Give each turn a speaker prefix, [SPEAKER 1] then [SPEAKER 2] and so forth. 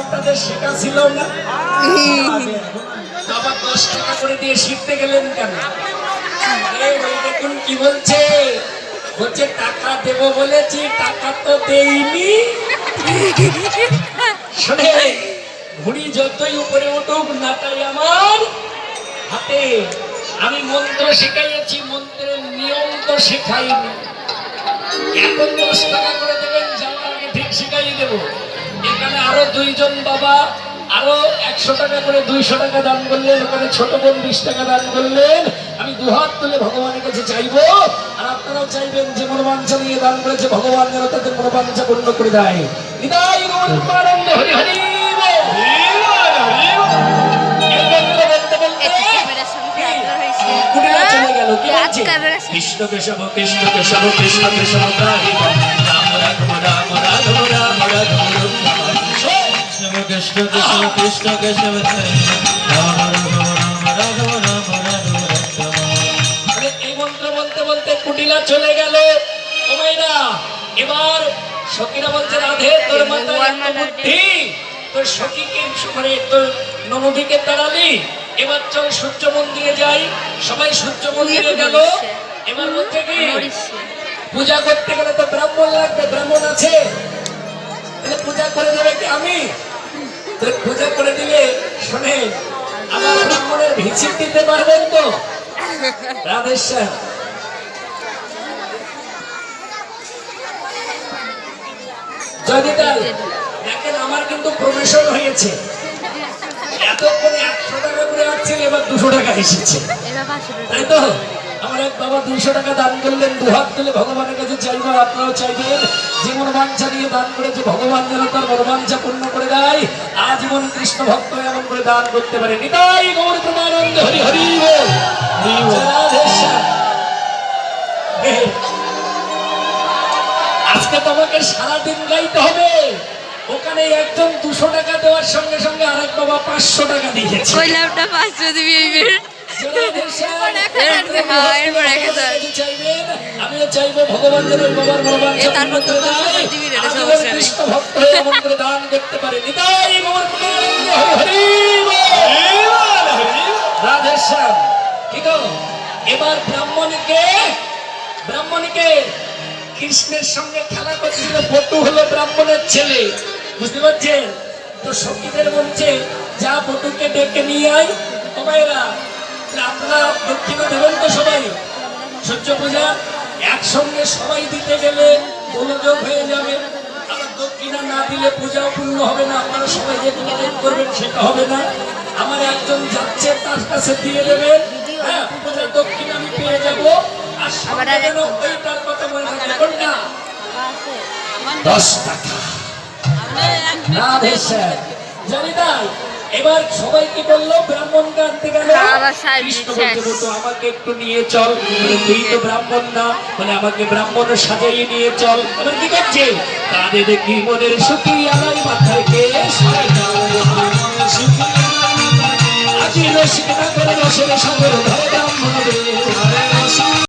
[SPEAKER 1] আপনাদের শেখা ছিল না? আবার 10 টাকা করে দিয়ে শিখতে গেলেন কেন? ওই দেখুন কি বলছে, বলছে টাকা দেব বলেছি, টাকা তো দেইনি। শোনে, ঘুড়ি যতই উপরে উঠুক নাটাই আমার হাতে। আমি মন্ত্র শিখাইছি, মন্ত্রের নিয়ম তো শেখাইনি। এখন 10 টাকা করে দেবেন, যাওয়ার আগে ঠিক শিখাই দেব। এখানে আরো 2 জন বাবা আরো 100 টাকা করে 200 টাকা দান করলেন, ওখানে ছোট বোন 20 টাকা দান করলেন। আমি দুহাত তুলে ভগবানের কাছে চাইবো, আর আপনারাও চাইবেন যে মনোবাঞ্ছা নিয়ে দান করেছে ভগবান যেন তাদের মনোবাঞ্ছা পূর্ণ করে দেয়। নিতাই গৌর প্রেমানন্দে হরি হরি কৃষ্ণ কেশব কৃষ্ণ কেশব কৃষ্ণ কেশব রাম রাম রাম রাম রাম রাম কৃষ্ণ কৃষ্ণ কৃষ্ণ কেশব রাম রাম রাম রাম রাম। এই মন্ত্র বলতে বলতে কুটিলা চলে গেল। ও মাইনা, এবার সখীরা বলছে রাধে তোর মাথায় এত বুদ্ধি, তোর সখীকে মানে তোর ননদীকে তাড়ালি, এবার চল সূর্য মন্দিরে যাই। সবাই সূর্য মন্দিরে গেল। এবার বলছে কি পূজা করতে গেলে তো ব্রাহ্মণ লাগবে, ব্রাহ্মণ আছে, তাহলে পূজা করে দেবে কি আমি? পূজা করে দিলে শোনে আমার ব্রাহ্মণের ভিজিট দিতে পারবেন তো? রাধেশ্যাম জয়দিতাল দেখেন, আমার কিন্তু প্রমোশন হয়েছে। এতক্ষণে 100 টাকা করে আসছিল, এবার 200 টাকা এসেছে, তাই তো? আমার এক বাবা 200 টাকা দান করলেন। দুহাত তুলে ভগবানের কাছে চাইবো, আপনারাও চাইবেন যে মনোবাঞ্ছা নিয়ে দান করেছে ভগবান যেন তার মনোবাঞ্ছা পূর্ণ করে দেয়। আজীবন কৃষ্ণ ভক্ত এমন করে দান করতে পারে। নিতাই গৌর প্রেমানন্দে হরি হরি বল। আজকে তোমাকে সারাদিন গাইতে হবে। ওখানে একজন 200 টাকা দেওয়ার সঙ্গে সঙ্গে আরেক বাবা 500 টাকা দিয়েছে। আমিও চাইবো ভগবান যেন বাবার মনোবাঞ্ছা পূর্ণ করে দেয়, কৃষ্ণ ভক্ত হয়ে এমন করে দান করতে পারে। নিতাই গৌর প্রেমানন্দে হরি হরি বল। রাধেশ্যাম কি গো, এবার ব্রাহ্মণীকে কৃষ্ণের সঙ্গে খেলা করছিল। পটু হলো ব্রাহ্মণের ছেলে, বুঝতে পারছেন তো? সখীদের বলছে যা পটুকে ডেকে নিয়ে আয়। ও ভাইরা, আপনারা দক্ষিণা দেবেন তো সবাই? সূর্য পূজা একসঙ্গে সবাই দিতে গেলে গোলযোগ হয়ে যাবে। আবার দক্ষিণা না দিলে পূজাও পূর্ণ হবে না। আপনারা সবাই যে গোলযোগ করবেন সেটা হবে না। আমার একজন যাচ্ছে, তার কাছে দিয়ে দেবেন। হ্যাঁ, পূজার দক্ষিণা আমি পেয়ে যাবো। আর সবাই যেন ওইটার কথা মনে থাকে, কোনটা? 10 টাকা। রাধেশ্যাম জয়িতাল। এবার সবাই কি বললো? ব্রাহ্মণ আনতে গেল। কৃষ্ণ বলতে আমাকে একটু নিয়ে চল। তুই তো ব্রাহ্মণ না, বলে আমাকে ব্রাহ্মণ সাজাইয়ে নিয়ে চল। এবার কি করছে? কাঁধে দেখি মনের সুখী আলাই মাথায় কে আজি রসিক না করে রসের সাগর ধরে ব্রাহ্মণ রে।